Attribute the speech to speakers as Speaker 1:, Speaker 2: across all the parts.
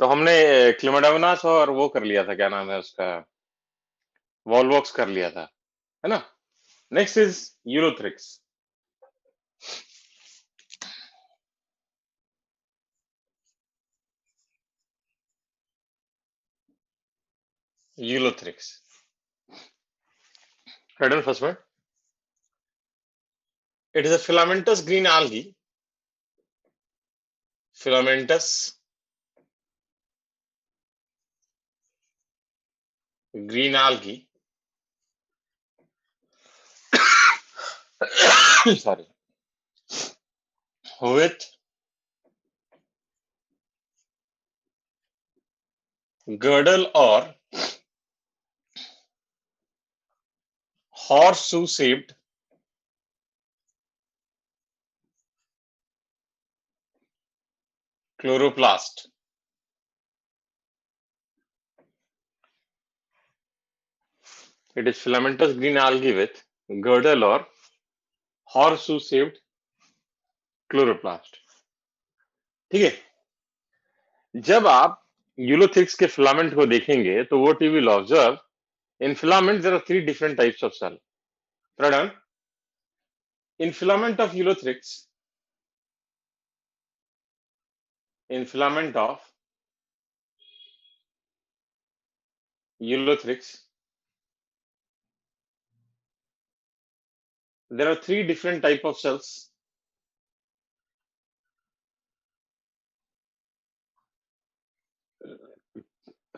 Speaker 1: तो हमने क्लेमेडावनास और वो कर लिया था, क्या नाम है उसका, वॉलवॉक्स कर लिया था, है ना। Next is ulothrix. Ulothrix, head on first one. It is a filamentous green algae. Filamentous green algae. Sorry. With girdle or horseshoe shaped chloroplast. It is filamentous green algae with girdle or horseshoe shaped chloroplast. ठीक है। जब आप Ulothrix के filament को देखेंगे तो what you will observe, in filament there are three different types of cell. Pradhan, in filament of Ulothrix, in filament of Ulothrix there are three different type of cells.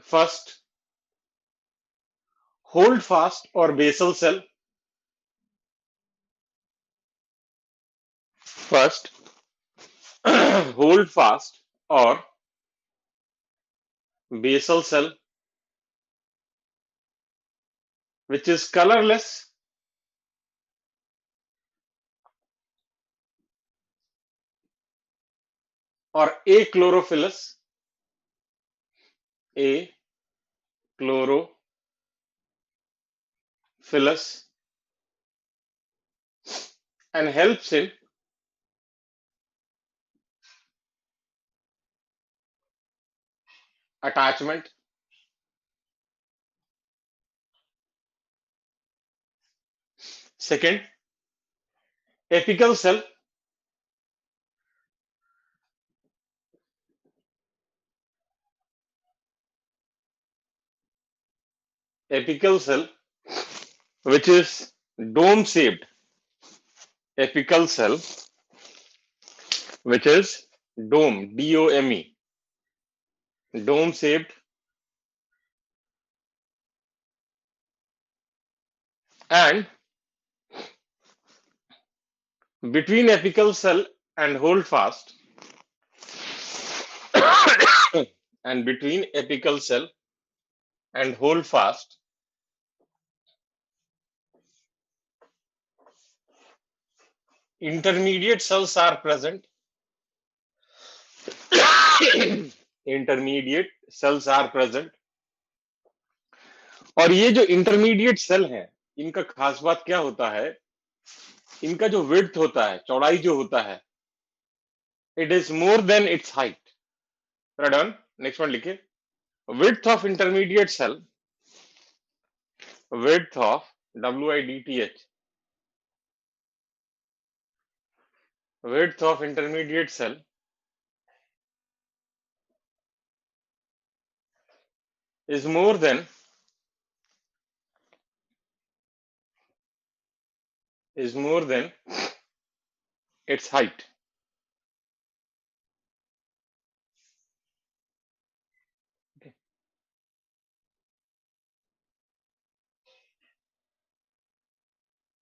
Speaker 1: First, hold fast or basal cell. First, hold fast or basal cell, which is colorless or achlorophyllous, achlorophyllous, and helps in attachment. Second, apical cell, apical cell, which is dome shaped. Apical cell, which is dome, D-O-M-E, dome shaped, and between apical cell and hold fast and between apical cell and hold fast intermediate cells are present. Intermediate cells are present. और ये जो intermediate cell हैं, इनका खास बात क्या होता है, इनका जो विड्थ होता है, चौड़ाई जो होता है, it is more than its height. Done, next one लिखिए, width of intermediate cell, width of width, width of intermediate cell is more than its height. Okay.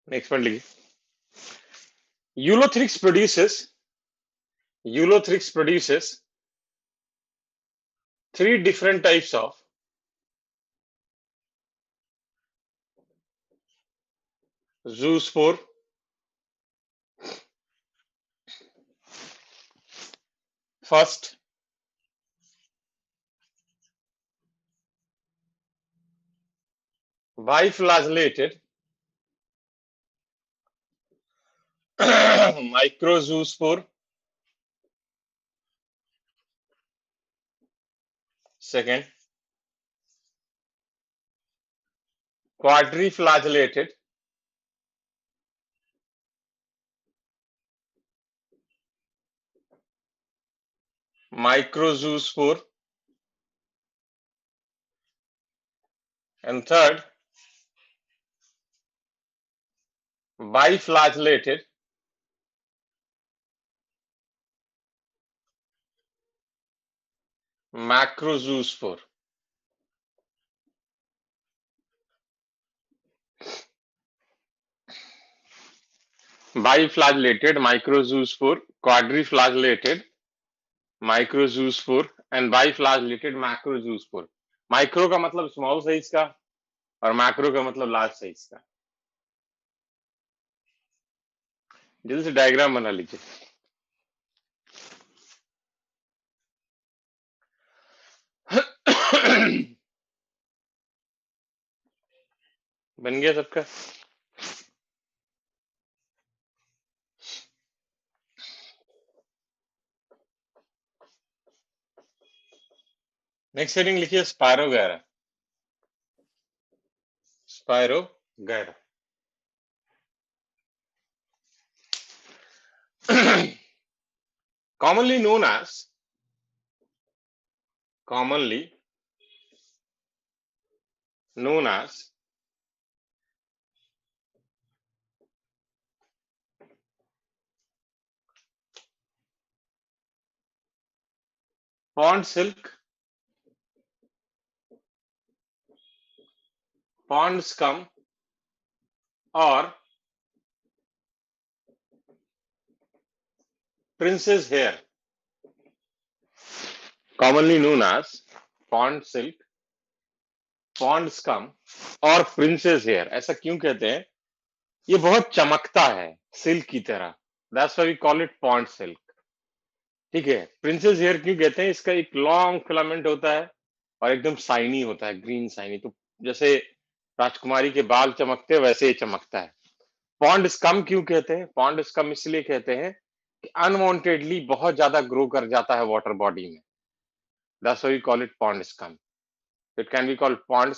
Speaker 1: Next one लिखिए, Ulothrix produces three different types of zoospore. First, biflagellated microzoospore. Second, quadriflagellated, microzoospore. And third, biflagellated, macrozoospore. Biflagellated, microzoospore, quadriflagellated, microzoospore and biflagellated macrozoospore. Micro का मतलब small size का और macro का मतलब large size का। जल्दी से डायग्राम बना लीजिए। बन गया सबका? नेक्स्ट हेडिंग लिखिए spirogyra. Spirogyra commonly known as pond silk, pond scum or princess hair. Commonly known as pond silk, pond scum और princess hair। ऐसा क्यों कहते हैं? ये बहुत चमकता है सिल्क की तरह, that's why we call it pond silk. ठीक है। प्रिंसेस हेयर क्यों कहते हैं? इसका एक लॉन्ग फिलामेंट होता है और एकदम शाइनी होता है, ग्रीन शाइनी। तो जैसे राजकुमारी के बाल चमकते हैं वैसे ही चमकता है। पॉन्ड स्कम क्यों कहते हैं? पॉन्ड स्कम इसलिए कहते हैं कि अनवांटेडली बहुत ज्यादा ग्रो कर जाता है वाटर बॉडी में, that's why we call it pond scum. It can be called pond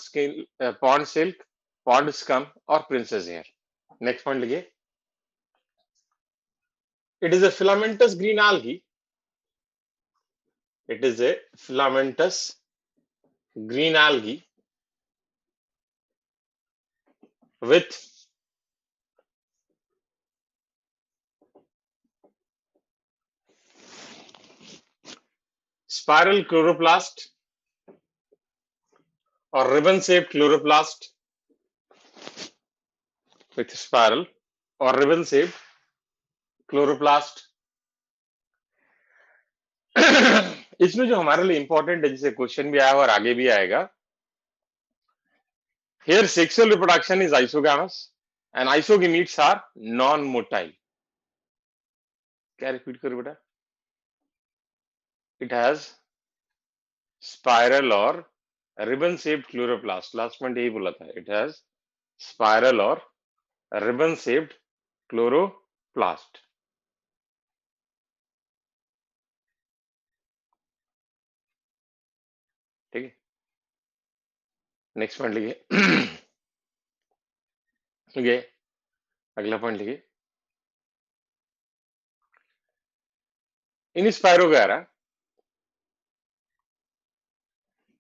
Speaker 1: silk, pond scum और प्रिंसेस हेयर। नेक्स्ट पॉइंट लिखिए। It is a filamentous green algae. It is a filamentous green algae with spiral chloroplast or ribbon-shaped chloroplast, with spiral or ribbon-shaped chloroplast. इसमें जो हमारे लिए important है, जिसे question भी आया और आगे भी आएगा, here sexual reproduction is isogamous and isogametes are non-motile. क्या रिपीट करो बेटा? It has spiral or ribbon shaped chloroplast. Last point यही बोला था, it has spiral or ribbon shaped chloroplast. ठीक है। नेक्स्ट पॉइंट लिखिए। ठीक, अगला पॉइंट लिखिए। इन spirogyra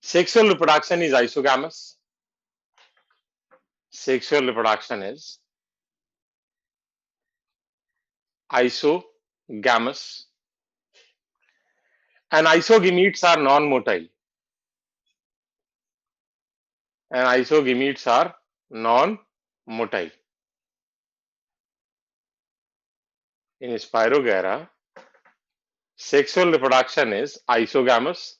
Speaker 1: sexual reproduction is isogamous. Sexual reproduction is isogamous and isogametes are non-motile. And isogametes are non-motile. In Spirogyra, sexual reproduction is isogamous.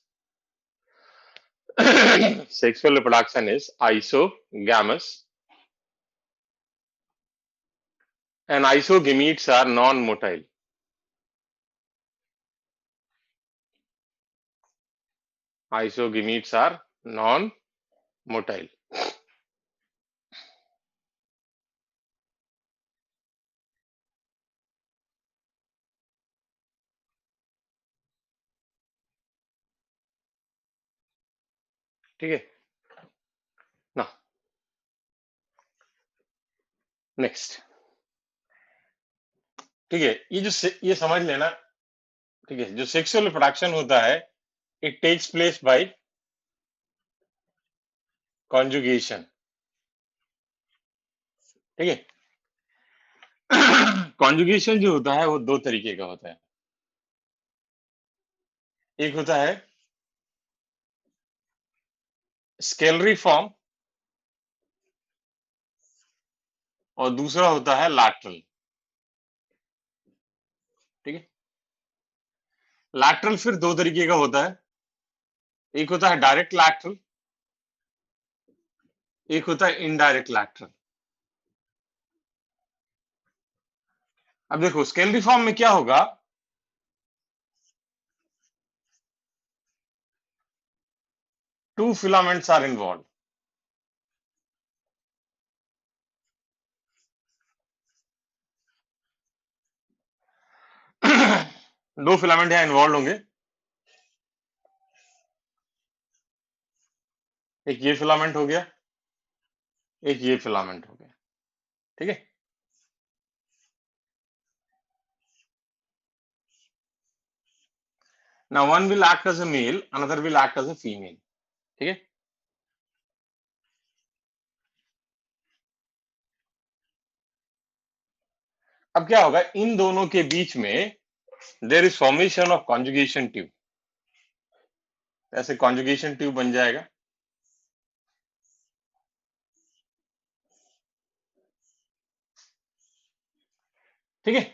Speaker 1: Sexual reproduction is isogamous and isogametes are non-motile. Isogametes are non-motile. ठीक है ना। Next, ठीक है, ये समझ लेना, ठीक है, जो सेक्सुअल रिप्रोडक्शन होता है, it takes place by conjugation, ठीक है। कॉन्जुगेशन जो होता है वो दो तरीके का होता है। एक होता है स्केलरी फॉर्म और दूसरा होता है लैटरल, ठीक है। लैटरल फिर दो तरीके का होता है, एक होता है डायरेक्ट लैटरल, एक होता है इनडायरेक्ट लैटरल। अब देखो स्केलरी फॉर्म में क्या होगा, टू फिलामेंट्स आर इन्वॉल्व, दो फिलामेंट यहां इन्वॉल्व होंगे, एक ये फिलामेंट हो गया, एक ये फिलामेंट हो गया, ठीक है। Now one will act as a male, another will act as a female, ठीक है। अब क्या होगा, इन दोनों के बीच में there is formation of conjugation tube, ऐसे कॉन्जुगेशन ट्यूब बन जाएगा, ठीक है।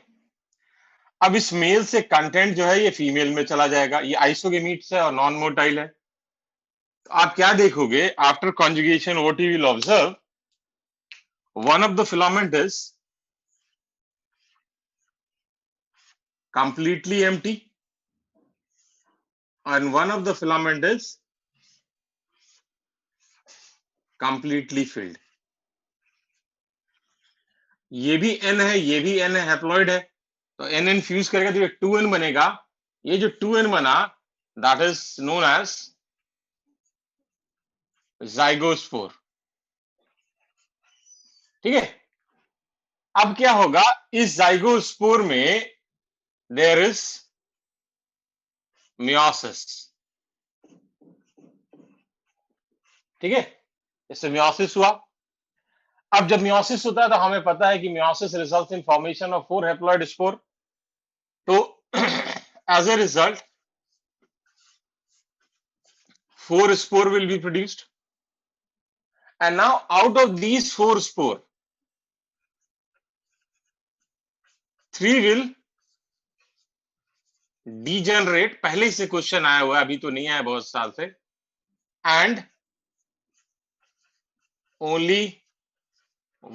Speaker 1: अब इस मेल से कंटेंट जो है ये फीमेल में चला जाएगा, ये आइसोगेमीट्स है और नॉन मोटाइल है। तो आप क्या देखोगे, after conjugation what you will observe, one of the filament is completely empty and one of the filament is completely filled। ये भी n है, ये भी n है, हैप्लॉइड है, तो n फ्यूज करेगा तो ये 2n बनेगा। ये जो 2n बना that is known as zygospore, ठीक है। अब क्या होगा, इस जाइगोस्पोर में देयर इज मियोसिस, ठीक है, इससे मियोसिस हुआ। अब जब मियोसिस होता है तो हमें पता है कि meiosis results in formation of 4 haploid spore, तो as a result 4 spore will be produced, and now out of these 4 spore 3 will degenerate, पहले से क्वेश्चन आया हुआ है, अभी तो नहीं आया बहुत साल से, and only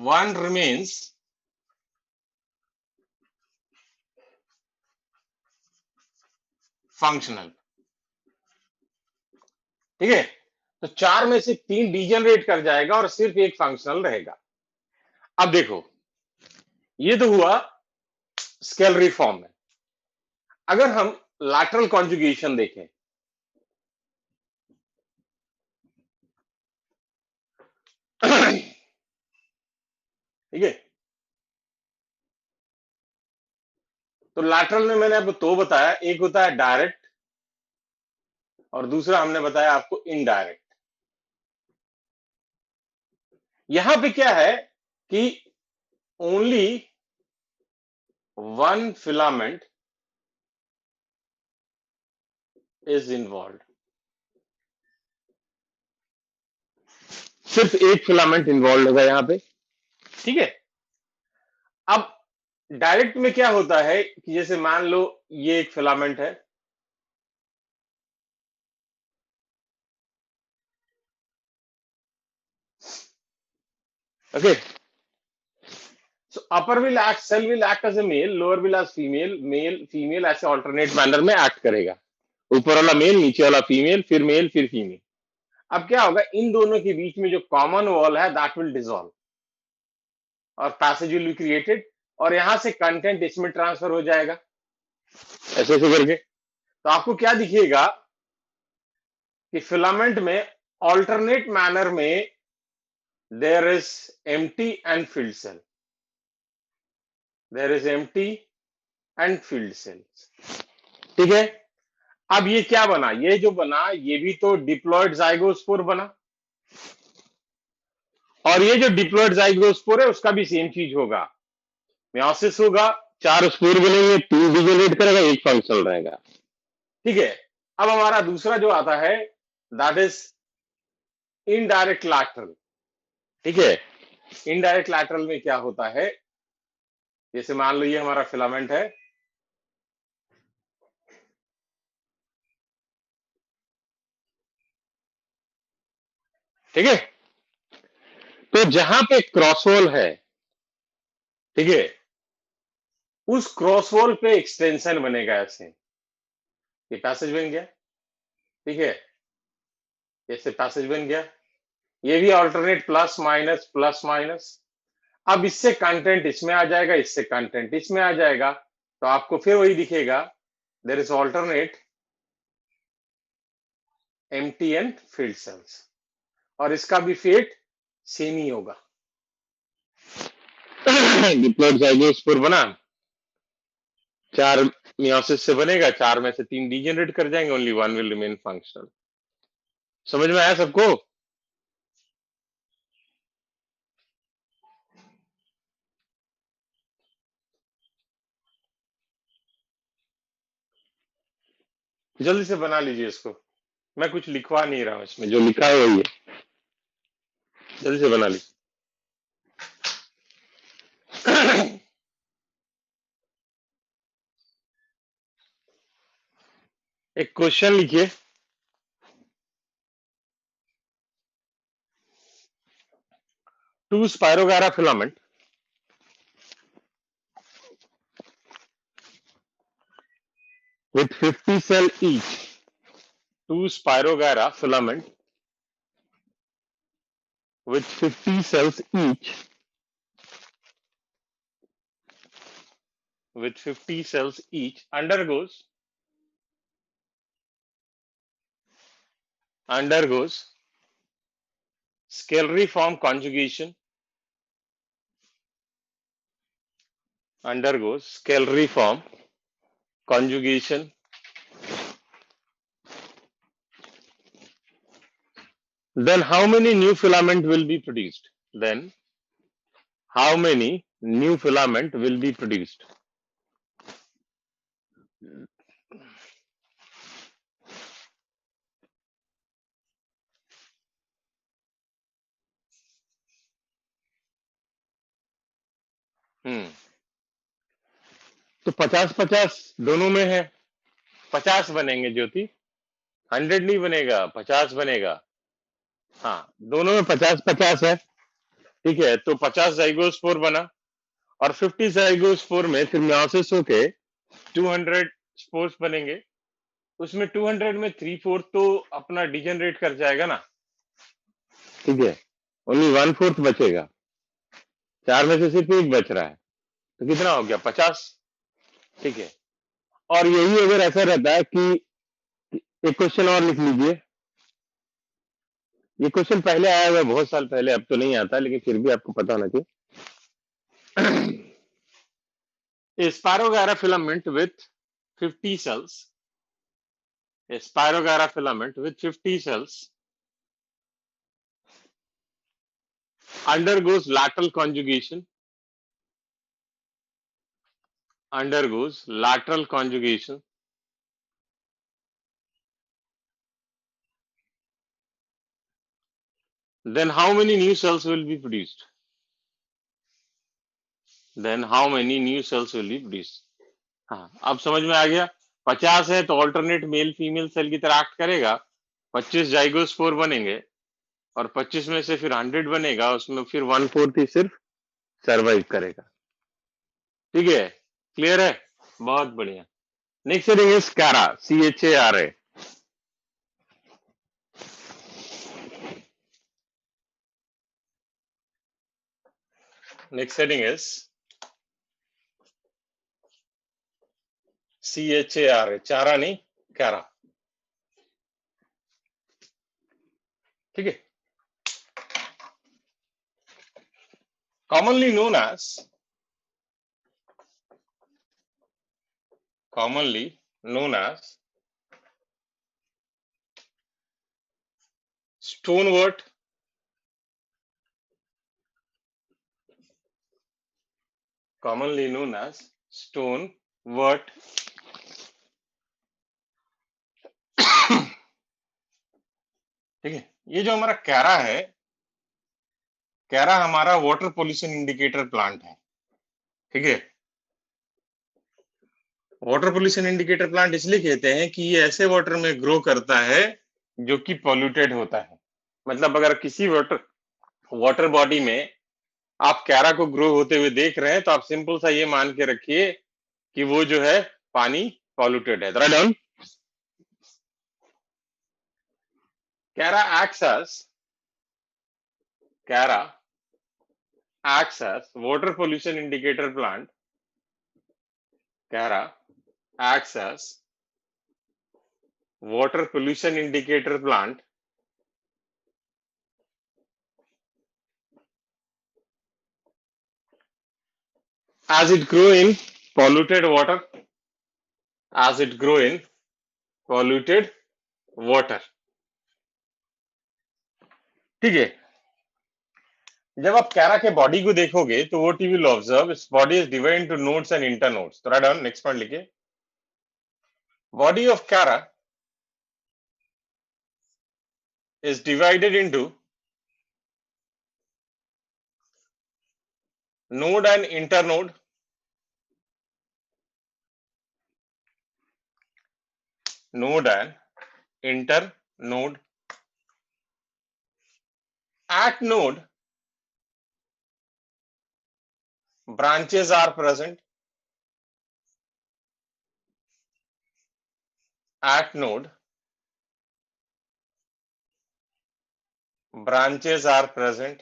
Speaker 1: one remains functional, ठीक है। तो 4 में से 3 डीजेनरेट कर जाएगा और सिर्फ एक फंक्शनल रहेगा। अब देखो ये तो हुआ स्केलरी फॉर्म में। अगर हम लैटरल कॉन्जुगेशन देखें, ठीक है, तो लैटरल में मैंने आपको दो बताया, एक होता है डायरेक्ट और दूसरा हमने बताया आपको इनडायरेक्ट। यहां पे क्या है कि only one filament is involve, सिर्फ एक फिलामेंट इन्वॉल्व होगा यहां पे, ठीक है। अब डायरेक्ट में क्या होता है कि जैसे मान लो ये एक फिलामेंट है, okay, so upper will act, cell will act as a male, lower will as female, male female ऐसे ऑल्टरनेट मैनर में एक्ट करेगा, ऊपर वाला मेल, नीचे वाला फीमेल, फिर फीमेल। अब क्या होगा, इन दोनों के बीच में जो कॉमन वॉल है दैट विल डिसॉल्व और पैसेज विल बी क्रिएटेड, और यहां से कंटेंट इसमें ट्रांसफर हो जाएगा ऐसे ऐसे करके। तो आपको क्या दिखेगा कि फिलामेंट में ऑल्टरनेट मैनर में there is empty and filled cell, there is empty and filled cells. ठीक है, अब ये क्या बना, ये जो बना ये भी तो डिप्लॉयड जाइगोस्पोर बना, और ये जो डिप्लॉयड जाइगोस्पोर है उसका भी सेम चीज होगा, मियोसिस होगा, 4 स्पोर बनेंगे, 3 डिजेनरेट करेगा, 1 फंक्शनल रहेगा। ठीक है, अब हमारा दूसरा जो आता है दैट इज इनडायरेक्ट लैटरल। ठीक है, इनडायरेक्ट लैटरल में क्या होता है, जैसे मान लो ये हमारा फिलामेंट है, ठीक है, तो जहां पे क्रॉसवॉल है, ठीक है, उस क्रॉसवॉल पे एक्सटेंशन बनेगा ऐसे, ये पैसेज बन गया। ठीक है, ऐसे पैसेज बन गया, ये भी alternate plus minus plus minus. अब इससे कंटेंट इसमें आ जाएगा, इससे कंटेंट इसमें आ जाएगा, तो आपको फिर वही दिखेगा, there is alternate empty and filled cells, और इसका भी फेट सेम ही होगा। डिप्लॉयड जाइगोस्पोर बना, 4 मियोसिस से बनेगा, 4 में से 3 डिजेनरेट कर जाएंगे, ओनली 1 विल रिमेन फंक्शनल। समझ में आया सबको? जल्दी से बना लीजिए इसको, मैं कुछ लिखवा नहीं रहा हूं, इसमें जो लिखा है वही है, जल्दी से बना लीजिए। एक क्वेश्चन लिखिए, two spirogyra filament with 50 cell each, 2 Spirogara filament with 50 cells each, with 50 cells each undergoes scalariform conjugation, undergoes scalariform conjugation, then how many new filament will be produced? Then how many new filament will be produced? तो 50-50 दोनों में है, 50 बनेंगे ज्योति, 100 नहीं बनेगा, 50 बनेगा। हाँ, दोनों में 50-50 है। ठीक है, तो 50 जाइगोस्पोर बना, और 50 जाइगोस्पोर में फिर मियोसिस होके 200 स्पोर्स बनेंगे, उसमें 200 में 3/4 तो अपना डिजेनरेट कर जाएगा ना। ठीक है, ओनली 1/4 बचेगा, 4 में से सिर्फ एक बच रहा है, तो कितना हो गया, 50। ठीक है, और यही अगर ऐसा रहता है कि एक क्वेश्चन और लिख लीजिए, ये क्वेश्चन पहले आया हुआ है बहुत साल पहले, अब तो नहीं आता, लेकिन फिर भी आपको पता होना चाहिए। A Spirogara filament with 50 cells, a Spirogara filament with 50 cells undergoes lateral conjugation, then how many new cells will be produced? हाँ, अब समझ में आ गया। 50 है तो ऑल्टरनेट मेल फीमेल सेल की तरह एक्ट करेगा, 25 जाइगोस्पोर बनेंगे, और 25 में से फिर 100 बनेगा, उसमें फिर 1/4 ही सिर्फ सर्वाइव करेगा। ठीक है, क्लियर है? बहुत बढ़िया। Next heading is CHARA, CHARA। Next heading is CHARA, चारा नहीं, CHARA। ठीक है। commonly known as stonewort stonewort ठीक है। ये जो हमारा कैरा है, कैरा हमारा वाटर पोल्यूशन इंडिकेटर प्लांट है। ठीक है। वाटर पोल्यूशन इंडिकेटर प्लांट इसलिए कहते हैं कि ये ऐसे वाटर में ग्रो करता है जो कि पॉल्यूटेड होता है। मतलब अगर किसी वाटर बॉडी में आप कैरा को ग्रो होते हुए देख रहे हैं तो आप सिंपल सा ये मान के रखिए कि वो जो है पानी पॉल्यूटेड है। Write down. Chara acts as water pollution indicator plant. Chara acts as water pollution indicator plant as it grow in polluted water, as it grow in polluted water. ठीक है। जब आप कैरा के बॉडी को देखोगे तो what you will observe is body is divided into nodes and internodes. तो write down next point लिखिए। Body of कैरा is divided into node and internode. Node and internode. At node, branches are present. At node, branches are present.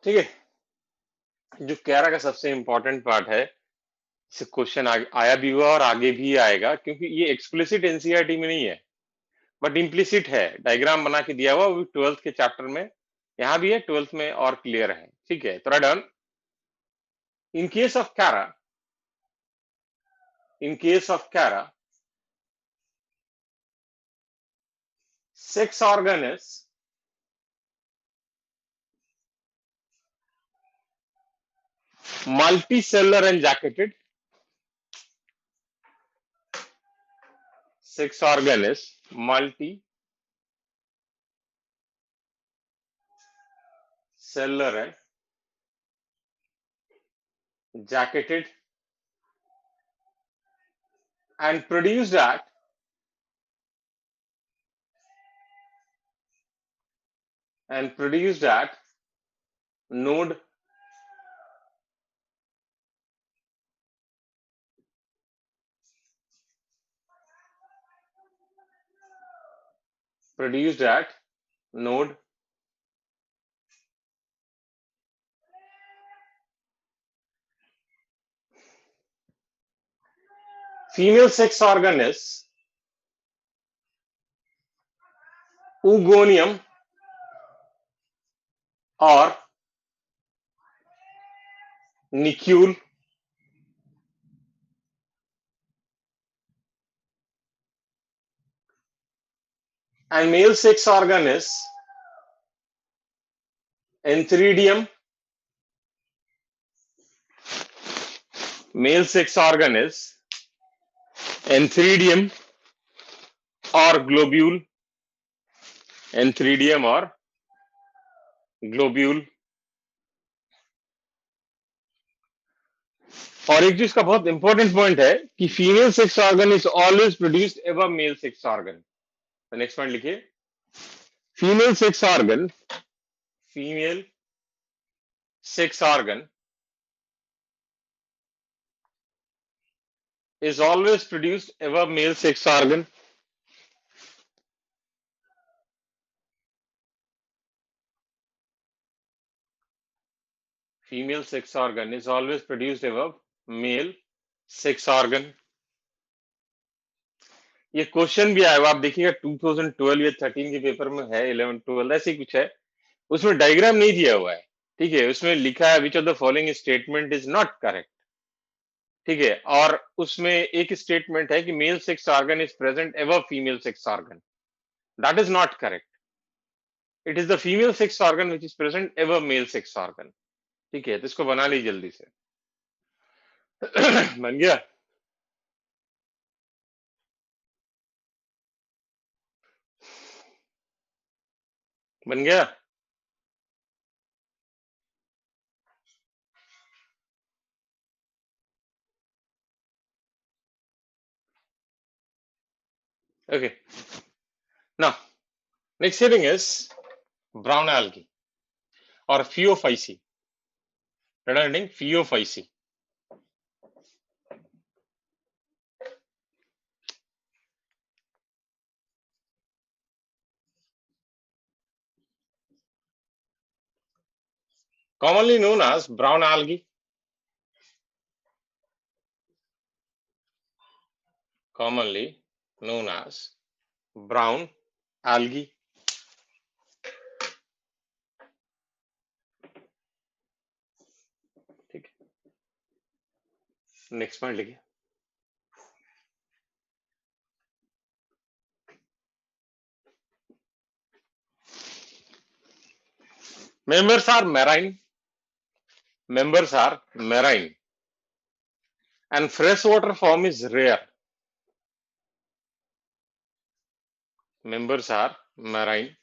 Speaker 1: ठीक है। जो कैरा का सबसे important part है, इससे question आया भी हुआ और आगे भी आएगा, क्योंकि ये एक्सप्लिसिट एनसीईआरटी में नहीं है बट इम्प्लिसिट है। डायग्राम बना के दिया हुआ, वो 12th के चैप्टर में यहाँ भी है, 12th में और क्लियर है। ठीक है। तो write down. In case of chara, sex organ is multicellular and jacketed. Sex organ is multicellular and jacketed and produced at node produced at node female sex organ is oogonium or nucule, and male sex organ is entheridium. Male sex organ is entheridium or globule. Entheridium or globule. और एक चीज का बहुत important point है कि female sex organ is always produced above male sex organ. तो next point लिखिए। Female sex organ is always produced above male sex organ. Female sex organ is always produced above male sex organ. ये question भी आया हुआ, आप देखिएगा 2012 या 13 के पेपर में है, 11 12 ऐसे ही कुछ है। उसमें डायग्राम नहीं दिया हुआ है, ठीक है, उसमें लिखा है which of the following statement is not correct, ठीक है, और उसमें एक स्टेटमेंट है कि male sex organ is present ever female sex organ, that is not correct. It is the female sex organ which is present ever male sex organ, ठीक है, तो इसको बना ली जल्दी से। बन गया। बन गया। Okay. Now, next heading is brown algae or Phaeophyce. Red heading Phaeophyce. Commonly known as brown algae. Commonly known as brown algae. ठीक है, नेक्स्ट पॉइंट लिखिए। Members are marine. Members are marine, and freshwater form is rare. Members are marine,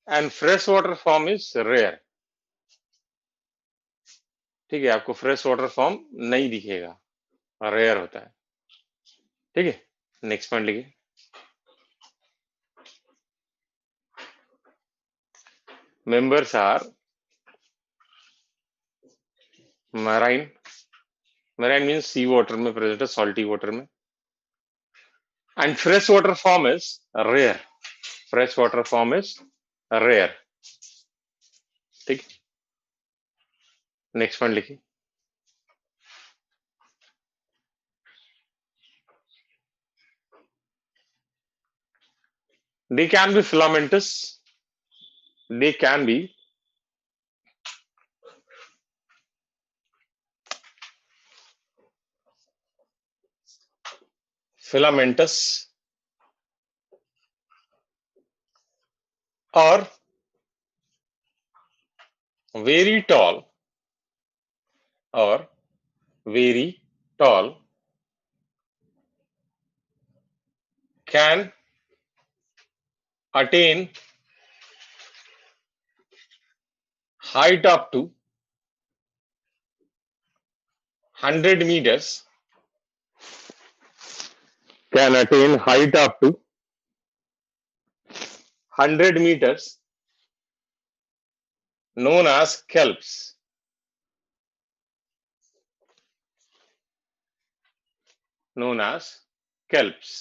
Speaker 1: and freshwater form is rare. ठीक है, आपको fresh water form नहीं दिखेगा, rare होता है, ठीक है। नेक्स्ट पॉइंट लिखिए। Members are marine, marine means sea water में प्रेजेंट है, सॉल्टी वाटर में, and fresh water form is rare, fresh water form is rare, ठीक। नेक्स्ट पॉइंट लिखिए। They can be filamentous, they can be filamentous or very tall, or very tall, can attain height up to 100 meters, can attain height up to 100 meters, known as kelps, known as kelps,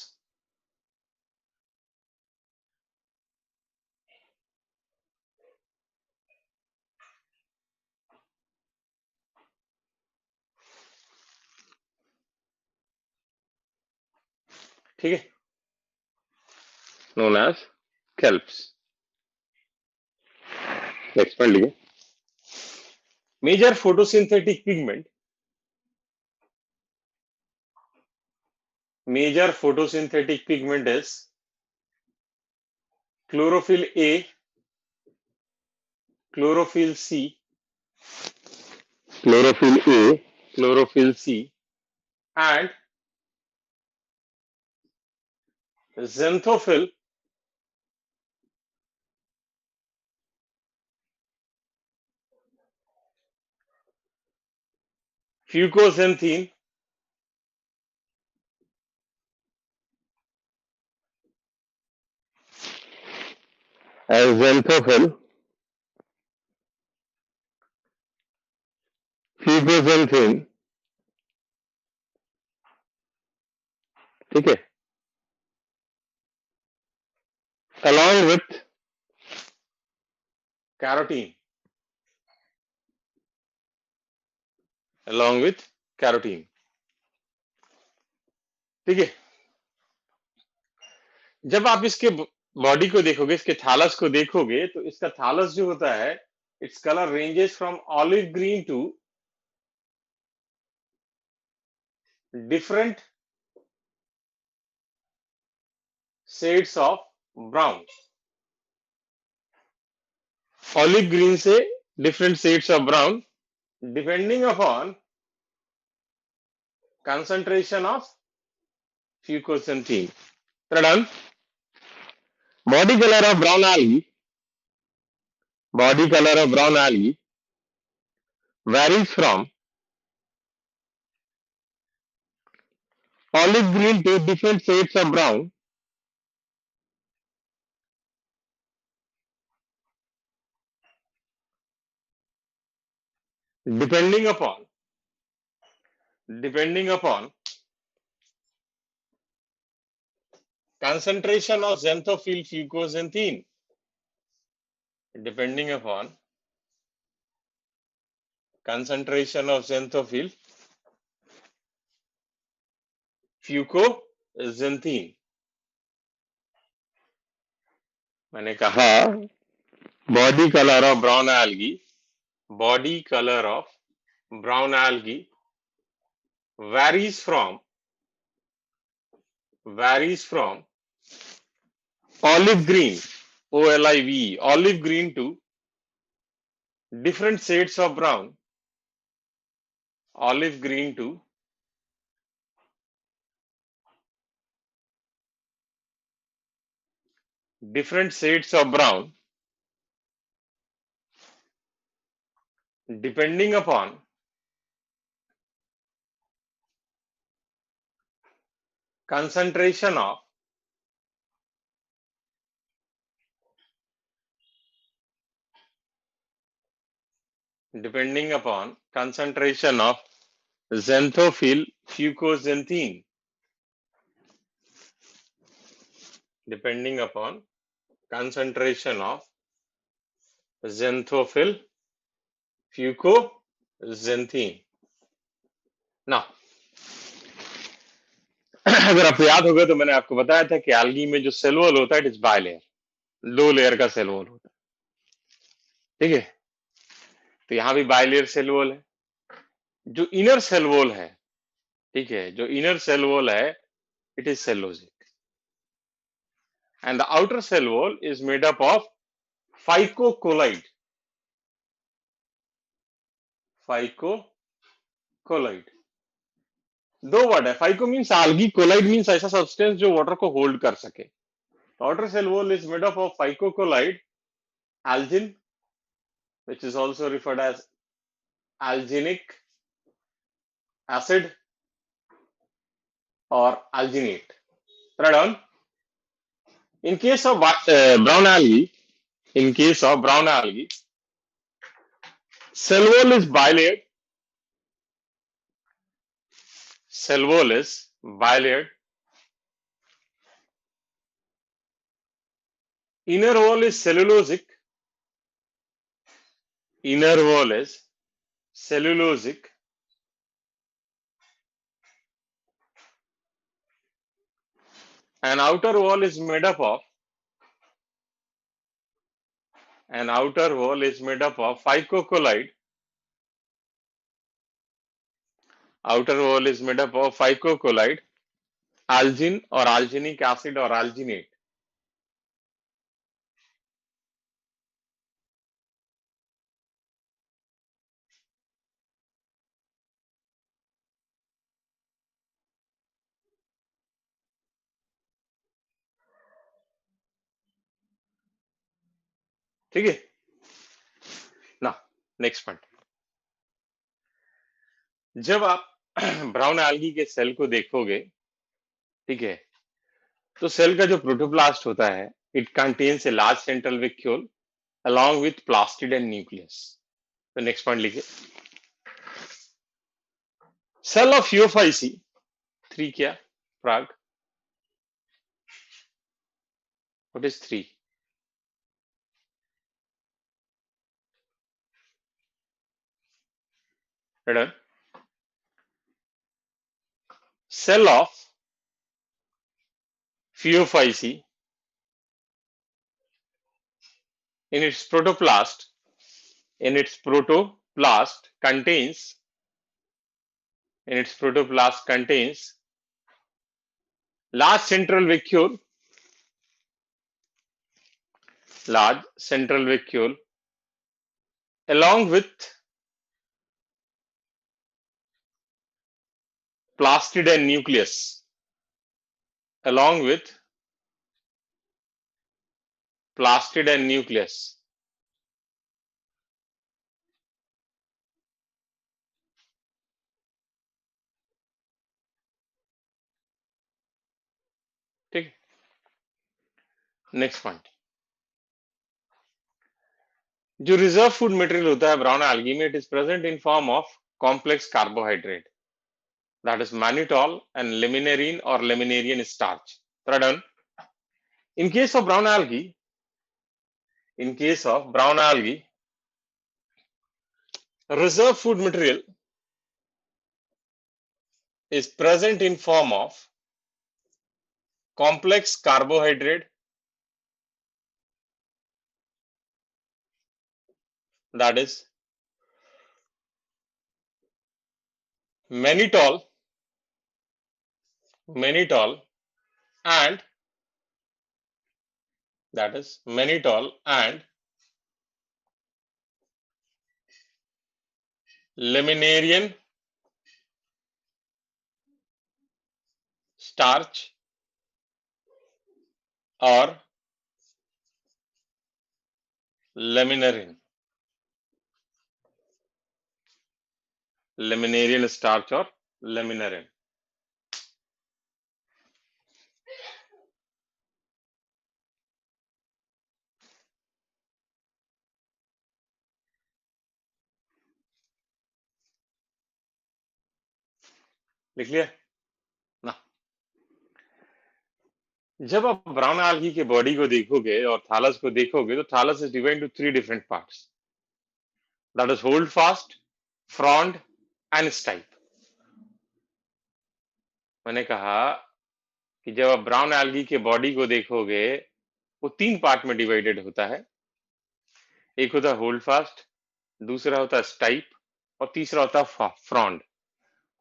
Speaker 1: ठीक है, known as kelps। Next point लिखिए। Major photosynthetic pigment, major photosynthetic pigment is chlorophyll A, chlorophyll C, chlorophyll A, chlorophyll C, and xanthophyll, fucoxanthine, and xanthophyll, fucoxanthine, ठीक है, along with carotene, along with carotene. ठीक है, जब आप इसके body को देखोगे, इसके थैलस को देखोगे, तो इसका थैलस जो होता है, its colour ranges from olive green to different shades of brown. Olive green से different shades of brown depending upon concentration of fucoxanthin. Done. Body color of brown algae. Body color of brown algae varies from olive green to different shades of brown depending upon concentration of xanthophyll fucoxanthin. Depending upon concentration of xanthophyll fucoxanthin. मैंने कहा body color of brown algae varies from olive green, OLIVE, olive green to different shades of brown, olive green to different shades of brown depending upon concentration of xanthophyll fucoxanthin. Depending upon concentration of xanthophyll fucoxanthin. Now, अगर आपको याद होगा तो मैंने आपको बताया था कि एल्गी में जो सेल वॉल होता है इट इज बायलेयर, 2 लेयर का सेल वॉल होता है. ठीक है, तो यहां भी बायलेयर सेल वॉल है. जो इनर सेल वॉल है, ठीक है, जो इनर सेल वॉल है it is cellulosic and the outer cell wall is made up of phycocolloid. दो वर्ड है. Phyco means algae, colloid means ऐसा सब्सटेंस जो वाटर को होल्ड कर सके. Outer cell wall is made up of phycocolloid, algin, which is also referred as alginic acid or alginate. Right on. In case of brown algae, cell wall is bilayered. Inner wall is cellulosic. And outer wall is made up of phycocolloid. Algin or alginic acid or alginate. ठीक है ना. Next point, जब आप brown algae के cell को देखोगे, ठीक है, तो सेल का जो प्रोटोप्लास्ट होता है it contains a large central vacuole along with plastid and nucleus. तो नेक्स्ट पॉइंट लिखिए. सेल ऑफ यूफाइसी 3 क्या प्राग, what is 3? Right on. cell of Phaeophyce in its protoplast contains large central vacuole along with plastidine nucleus along with plastidine nucleus. ठीक है, next point, जो reserve food material होता है brown algae में, it is present in form of complex carbohydrate, that is mannitol and laminarine or laminarian starch. Radon. In case of brown algae, reserve food material is present in form of complex carbohydrate, that is mannitol and laminarian starch or laminarian starch or laminarian. लिख लिया ना? जब आप brown algae के body को देखोगे और thallus को देखोगे तो thallus is divided into 3 different parts, that is hold fast, frond and stipe. मैंने कहा कि जब आप ब्राउन एल्गी के बॉडी को देखोगे वो 3 पार्ट में डिवाइडेड होता है. एक होता है होल्ड फास्ट, दूसरा होता है स्टाइप और तीसरा होता है फ्रॉन्ड.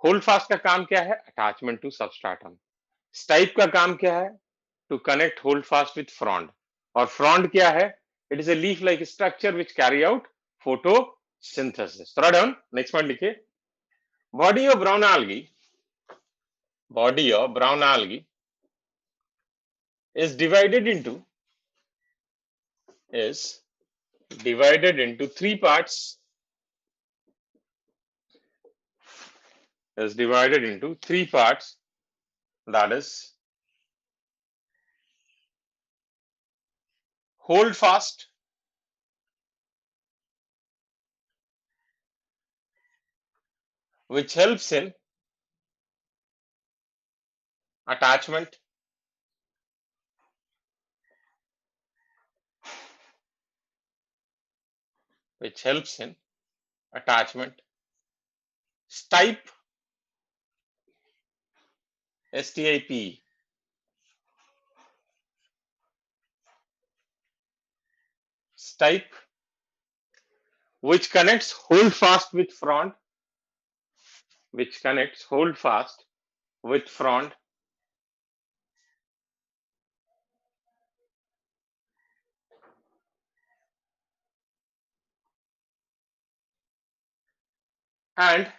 Speaker 1: होल्ड फास्ट का काम क्या है? Attachment to substratum. स्टाइप का काम क्या है? To connect hold fast with frond. और फ्रॉन्ड क्या है? It is a leaf like structure which carry out photosynthesis. थोड़ा डाउन, नेक्स्ट पॉइंट लिखिए. Body of brown algae is divided into 3 parts. That is hold fast, which helps in attachment, stipe, S-T-I-P-E, stipe, which connects hold fast with frond, and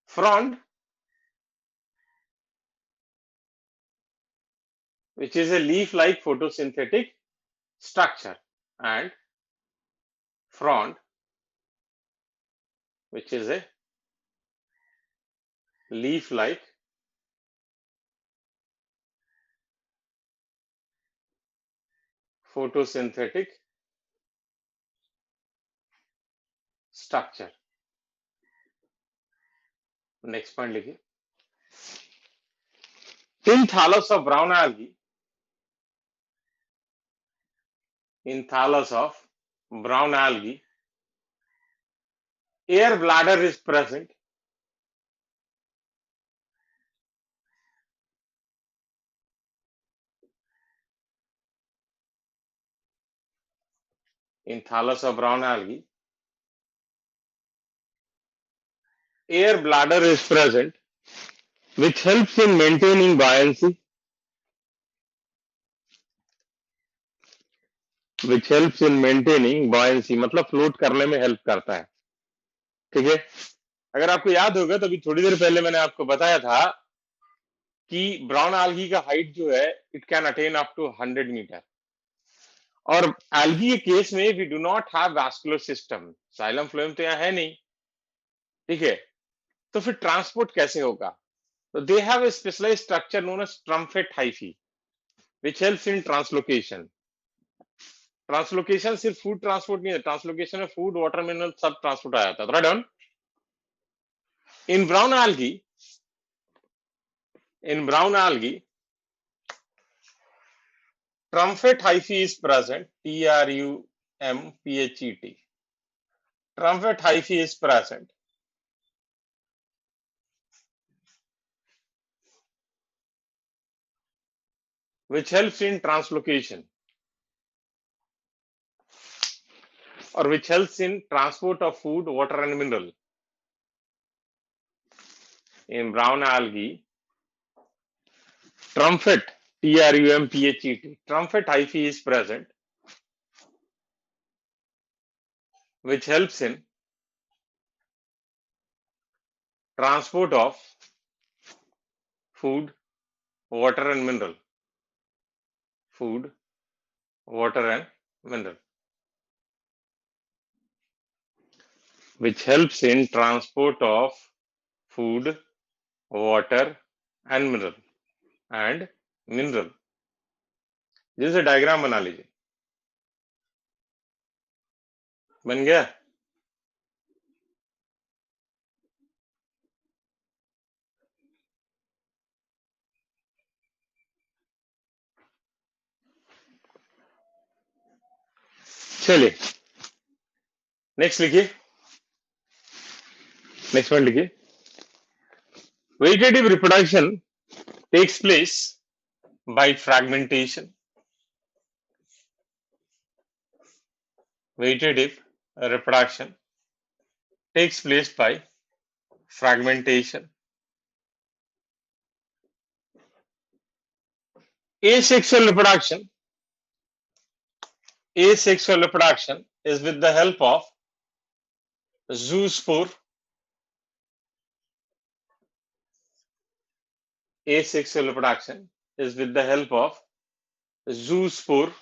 Speaker 1: frond, which is a leaf-like photosynthetic structure, and frond, which is a leaf-like photosynthetic structure. Next point लिखिए. In thallus of brown algae, air bladder is present in thallus of brown algae. Air bladder is present, which helps in maintaining buoyancy, मतलब float करने में help करता है। ठीक है, अगर आपको याद होगा तो अभी थोड़ी देर पहले मैंने आपको बताया था कि ब्राउन algae का हाइट जो है it can attain up to 100 metre, और algae के केस में we do not have vascular system, xylem phloem तो यहाँ है नहीं। ठीक है, तो फिर ट्रांसपोर्ट कैसे होगा? तो they have a specialised structure known as trumpet hyphae which helps in translocation. Translocation सिर्फ फूड ट्रांसपोर्ट नहीं है, ट्रांसलोकेशन में फूड, वाटर, मिनरल सब ट्रांसपोर्ट आ जाता है। Write down. In brown algae trumpet hyphae is present, trumphet. Trumpet hyphae is present, which helps in translocation or which helps in transport of food, water and mineral. In brown algae, trumpet, trumphet, trumpet hyphae is present, which helps in transport of food, water and mineral. Food, water and mineral, which helps in transport of food, water and mineral जैसे diagram बना लीजिए। बन गया? चलिए next लिखिए, next point लिखिए। Vegetative reproduction takes place by fragmentation. Vegetative reproduction takes place by fragmentation. Asexual reproduction is with the help of zoospore. Asexual reproduction is with the help of zoospore,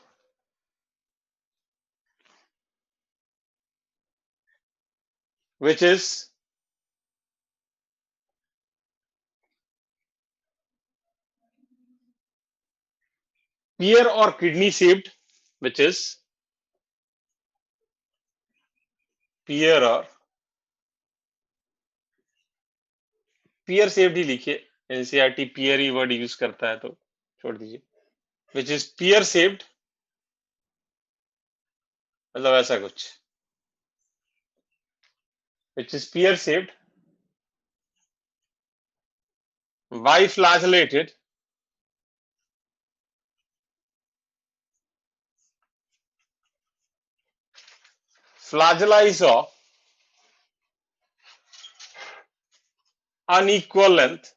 Speaker 1: which is pear or kidney shaped, which is pear or pear shaped ही लिखिए, NCERT pear ही word use करता है तो छोड़ दीजिए। which is pear shaped, मतलब ऐसा कुछ, which is pear shaped, biflagellated, flagella is of unequal length,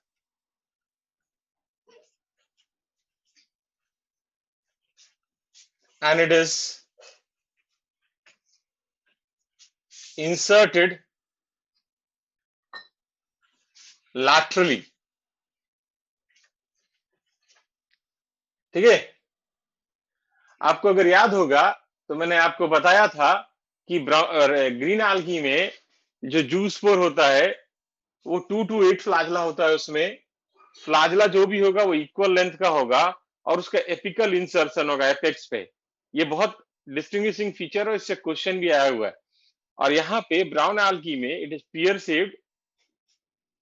Speaker 1: and it is inserted laterally. ठीक है, आपको अगर याद होगा तो मैंने आपको बताया था कि ग्रीन algae में जो जूस्पोर होता है वो 2 to 8 फ्लैजला होता है। उसमें फ्लैजला जो भी होगा वो इक्वल लेंथ का होगा और उसका एपिकल इंसर्शन होगा एपेक्स पे। ये बहुत डिस्टिंग्विशिंग फीचर है, इससे क्वेश्चन भी आया हुआ है। और यहाँ पे ब्राउन algae में it is pear shaped,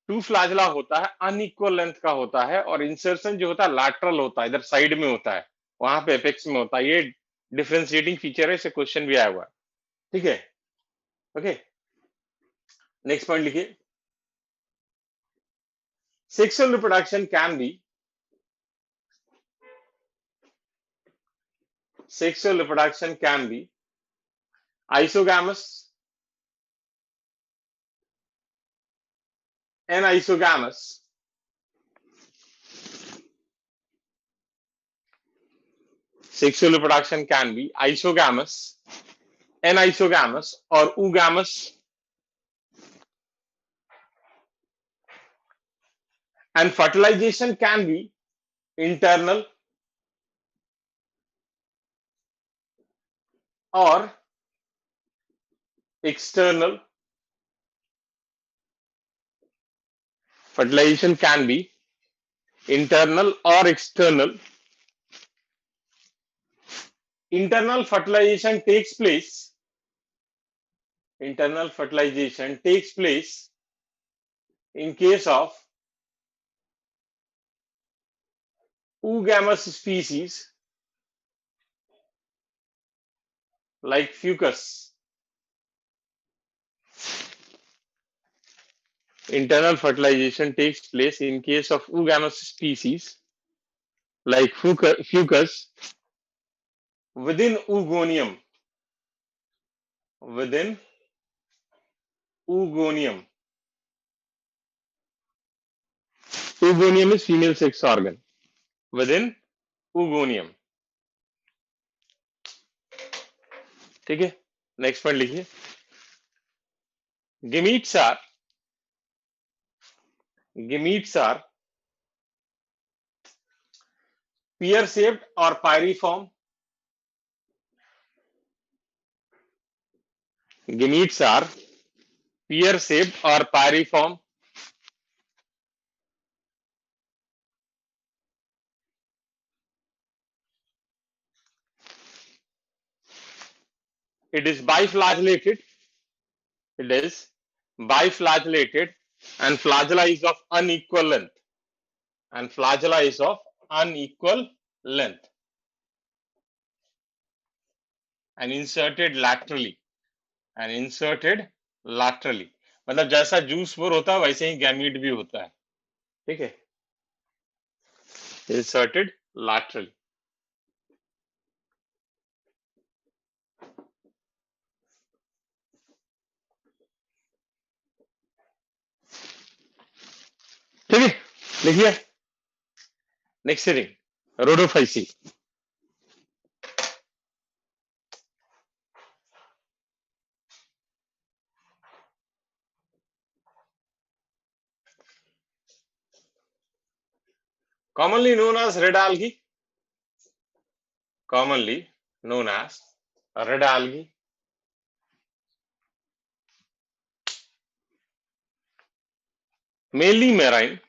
Speaker 1: 2 flagella होता है, अनइक्वल लेंथ का होता है, और इंसर्शन जो होता है लैटरल होता है, इधर साइड में होता है, वहां पे एपेक्स में होता है। ये डिफरेंशिएटिंग फीचर है, इससे क्वेश्चन भी आया हुआ है। ठीक है, ओके। नेक्स्ट पॉइंट लिखिए, sexual reproduction can be, sexual reproduction can be isogamous, anisogamous, sexual reproduction can be isogamous, anisogamous or oogamous, and fertilization can be internal or external. Fertilization can be internal or external. Internal fertilization takes place. Internal fertilization takes place in case of oogamous species like fucus. Internal fertilization takes place in case of oogamous species like fucus within oogonium. Within oogonium. Oogonium is female sex organ. Within oogonium. ठीक है, next point लिखिए, gametes are pear shaped or pyriform. Gametes are pear shaped or pyriform. It is biflagellated. It is biflagellated and flagella is of unequal length. And flagella is of unequal length. And inserted laterally. And inserted laterally. मतलब जैसा juice bore होता है वैसे ही gamete भी होता है, ठीक है, inserted laterally. ठीक है, लिखिए next heading, Rhodophyceae. Commonly known as red algae. Commonly known as red algae. Mainly marine.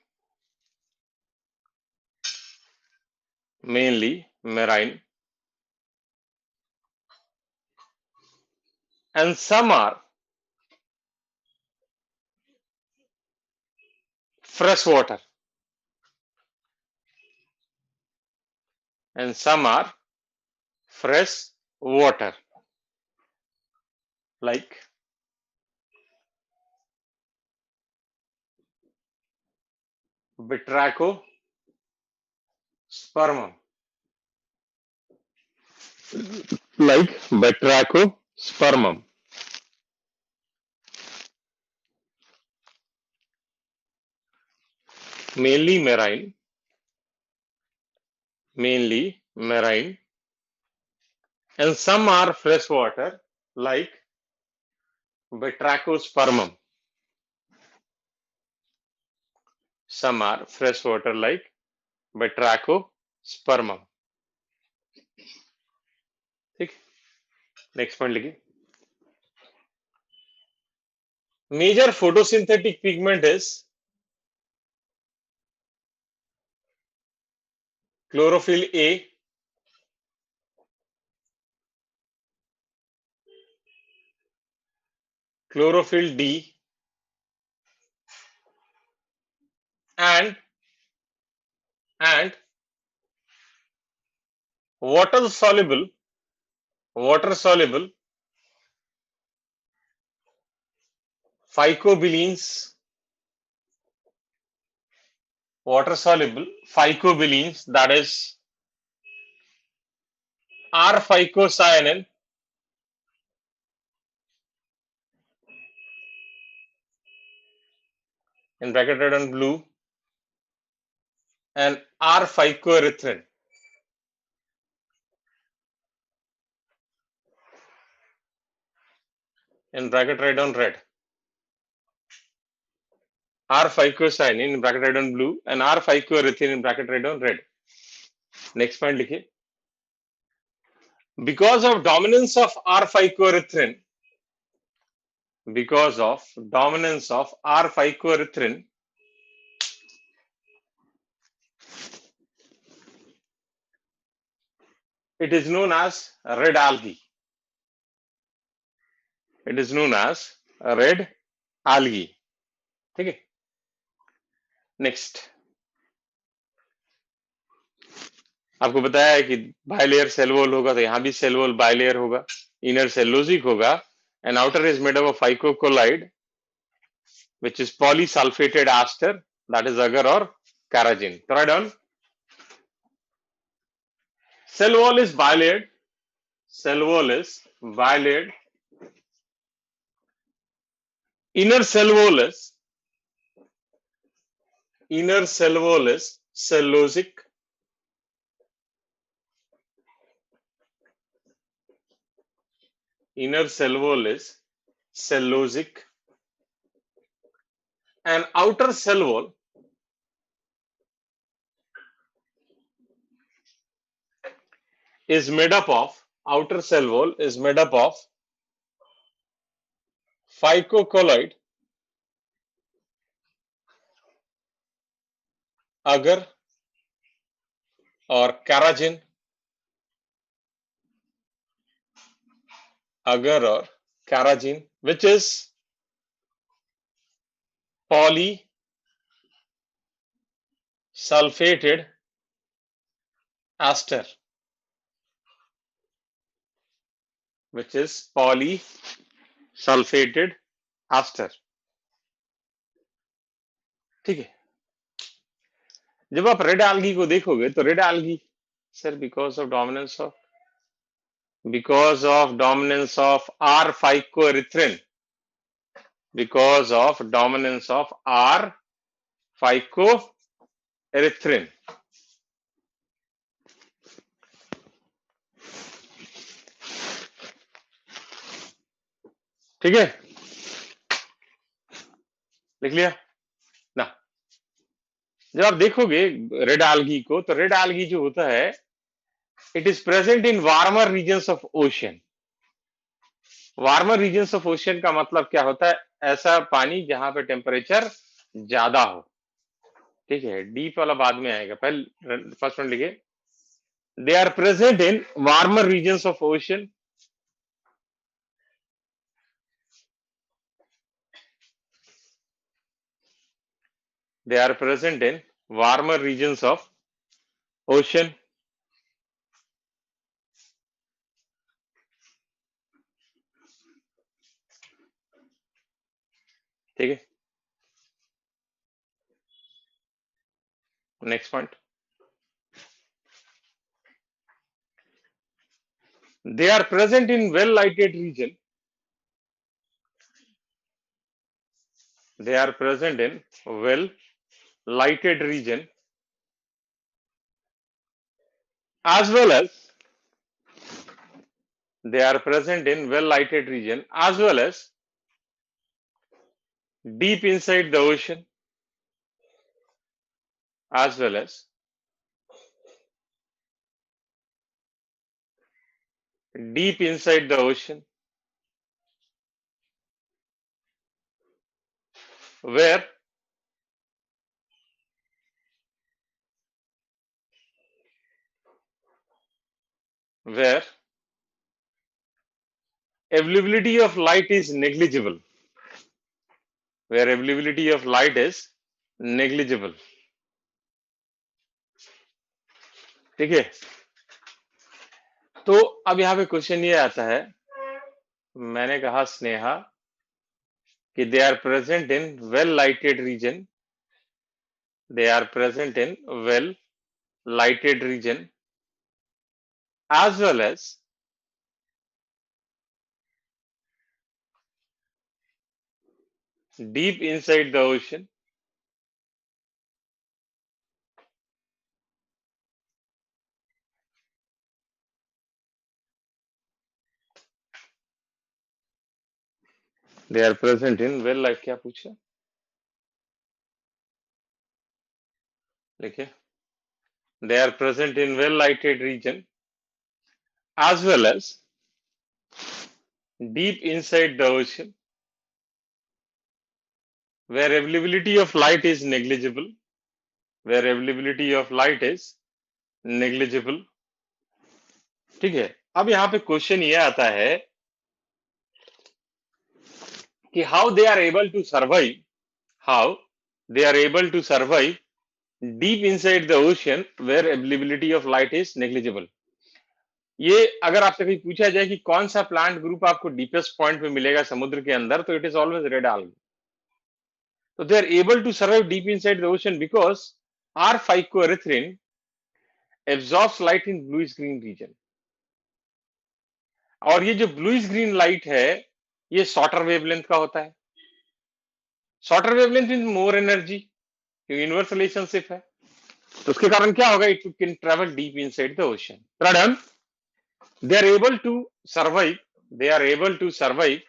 Speaker 1: Mainly marine. And some are freshwater. And some are fresh water, like Batrachospermum. Like Batrachospermum. Mainly marine. Mainly marine. And some are freshwater, like Batrachospermum. Some are freshwater, like Batrachospermum. ठीक, next point लिखिए, major photosynthetic pigment is chlorophyll A, chlorophyll D, and water soluble phycobilins, water soluble phycobilins, that is R-phycocyanin in bracket red and blue, and R-phycoerythrin in bracket red on red. R-phycocyanin in bracket red on blue and R-phycoerythrin in bracket red on red. Next point लिखिए. Because of dominance of R-phycoerythrin, it is known as red algae. It is known as red algae. ठीक है. Next, आपको बताया है कि bilayer cell wall होगा, तो यहां भी सेल वॉल बायलेयर होगा, इनर सेलोजिक होगा, and outer is made up of phycocolloid, which is polysulfated aster, that is agar or carrageen. So write down. Cell wall is bilayered. Cell wall is bilayered. Inner cell wall is cellulosic. Inner cell wall is cellulosic, and outer cell wall is made up of phycocolloid, agar or carrageen, which is polysulfated aster, ठीक है. जब आप red algae को देखोगे तो red algae, sir, because of dominance of R-phycoerythrin, ठीक है, लिख लिया ना. जब आप देखोगे रेड algae को, तो रेड algae जो होता है, it is present in warmer regions of ocean. Warmer regions of ocean का मतलब क्या होता है? ऐसा पानी जहां पे टेम्परेचर ज्यादा हो. ठीक है, डीप वाला बाद में आएगा, पहले फर्स्ट वन लिखिए. They are present in warmer regions of ocean. They are present in warmer regions of ocean. ठीक है. Next point, they are present in well lighted region. As well as deep inside the ocean, where availability of light is negligible. ठीक है. तो अब यहाँ पे question ये आता है, मैंने कहा स्नेहा कि they are present in well lighted region, they are present in well lighted region as well as deep inside the ocean, they are present in well light. क्या पूछा देखिए, they are present in well lighted region as well as deep inside the ocean where availability of light is negligible, where availability of light is negligible. ठीक है, अब यहाँ पे question ये आता है कि how they are able to survive, how they are able to survive deep inside the ocean where availability of light is negligible. ये अगर आपसे कहीं पूछा जाए कि कौन सा प्लांट ग्रुप आपको डीपेस्ट पॉइंट पे मिलेगा समुद्र के अंदर, तो it is always red algae. So they are able to survive deep inside the ocean because R phycoerythrin absorbs light in bluish green region. और ये जो ब्लूइश ग्रीन लाइट है ये शॉर्टर वेवलेंथ का होता है. Shorter wavelength mean more energy, क्योंकि inverse relationship है. तो उसके कारण क्या होगा, it can travel deep inside the ocean. Pradhan, they are able to survive, they are able to survive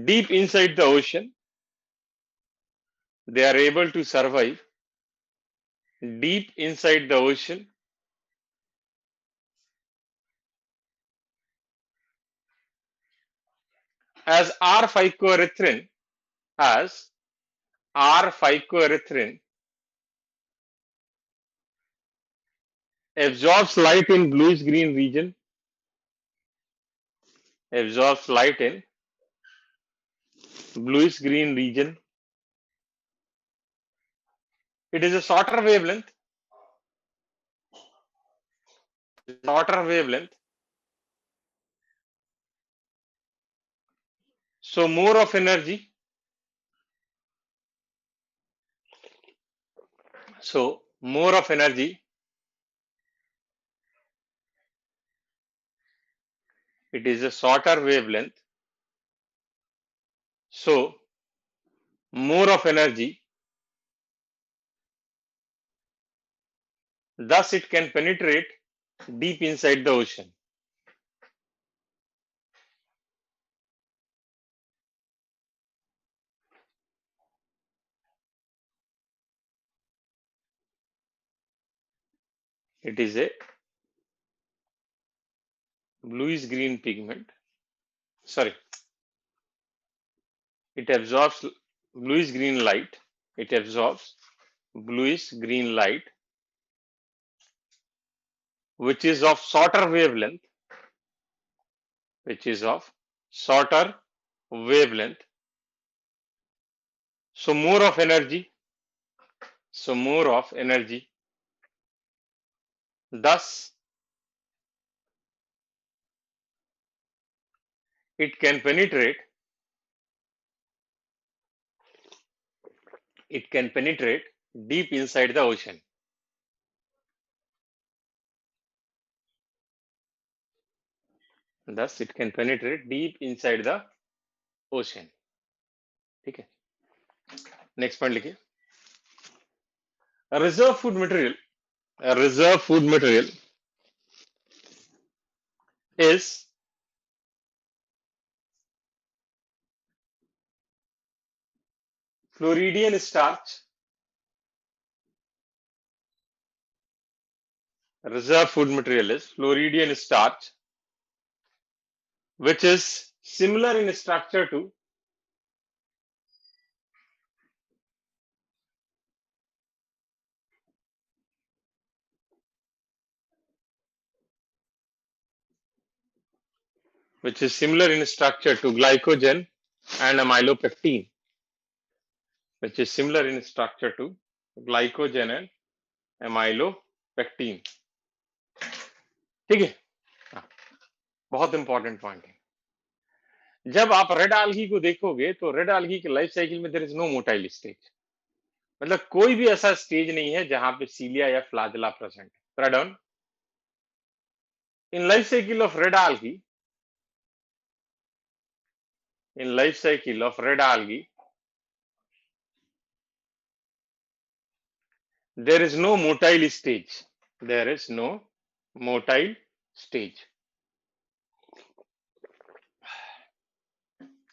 Speaker 1: deep inside the ocean, they are able to survive deep inside the ocean as R phycoerythrin, as R phycoerythrin absorbs light in bluish green region, absorbs light in bluish green region. It is a shorter wavelength, shorter wavelength. So more of energy. So more of energy. It is a shorter wavelength. So more of energy. Thus it can penetrate deep inside the ocean. It is a bluish green pigment. Sorry, it absorbs bluish green light. It absorbs bluish green light, which is of shorter wavelength, which is of shorter wavelength. So more of energy. So more of energy. Thus, it can penetrate. It can penetrate deep inside the ocean. Thus, it can penetrate deep inside the ocean. ठीक है. Next point लिखिए. Reserve food material, reserve food material is Floridian starch. Reserve food material is Floridian starch, which is similar in structure to glycogen and amylopectin, which is similar in structure to glycogen and amylopectin. ठीक है. हाँ, बहुत important point है. जब आप red algae को देखोगे तो रेड algae के लाइफ साइकिल में there is no motile stage, मतलब कोई भी ऐसा स्टेज नहीं है जहां पे सीलिया या फ्लाजेला प्रेजेंट है। Write down. In life cycle of red algae, in life cycle of red algae, there is no motile stage. There is no motile stage.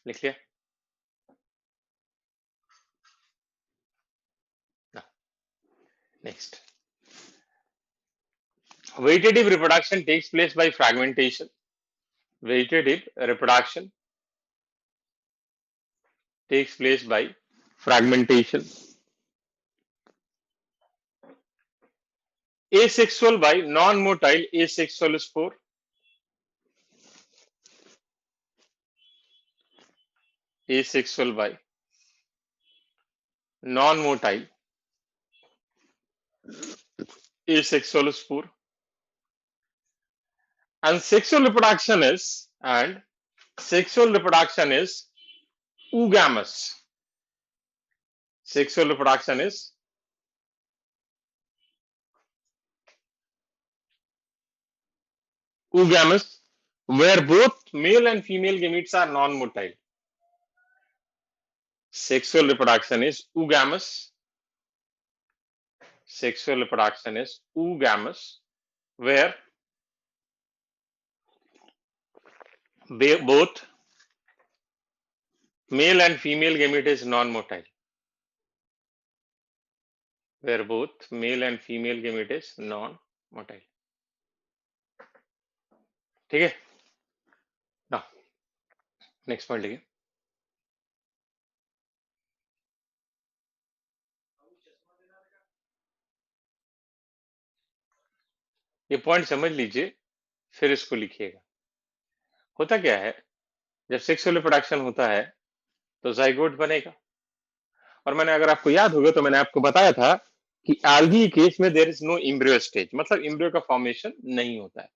Speaker 1: लिख लिया? Next. Vegetative reproduction takes place by fragmentation. Vegetative reproduction takes place by fragmentation. Asexual by non-motile asexual spore. Asexual by non-motile asexual spore. And sexual reproduction is oogamous. Sexual reproduction is oogamous, where both male and female gametes are non-motile. Sexual reproduction is oogamous. Sexual reproduction is oogamous, where both male and female gamete is non-motile. Where both male and female gamete is non-motile. ठीक है? Now, next point लिखिए. ये point समझ लीजिए, फिर इसको लिखिएगा. होता क्या है, जब सेक्सुअल रिप्रोडक्शन होता है तो जाइगोट बनेगा. और मैंने, अगर आपको याद होगा तो मैंने आपको बताया था कि एल्गी केस में there is no embryo stage, मतलब एम्ब्रियो का फॉर्मेशन नहीं होता है.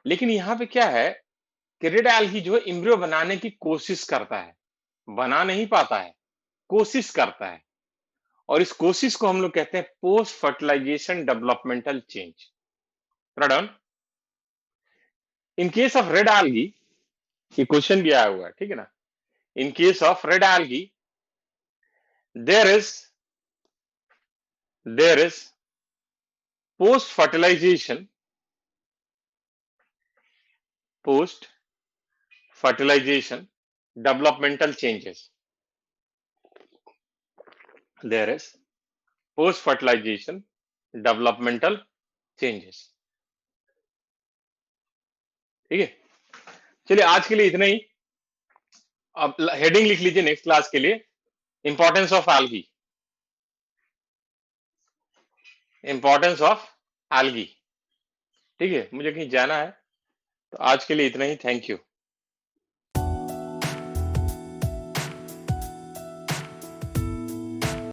Speaker 1: लेकिन यहाँ पे क्या है कि रेड एल्गी जो है एम्ब्रियो बनाने की कोशिश करता है, बना नहीं पाता है, कोशिश करता है. और इस कोशिश को हम लोग कहते हैं post fertilisation developmental change. Right. In case of red algae, ये क्वेश्चन भी आया हुआ है, ठीक है ना. In case of red algae there is post fertilization developmental changes. There is post fertilization developmental changes. ठीक है, चलिए आज के लिए इतना ही. अब हेडिंग लिख लीजिए नेक्स्ट क्लास के लिए, importance of algae. Importance of algae. ठीक है, मुझे कहीं जाना है, तो आज के लिए इतना ही. Thank you.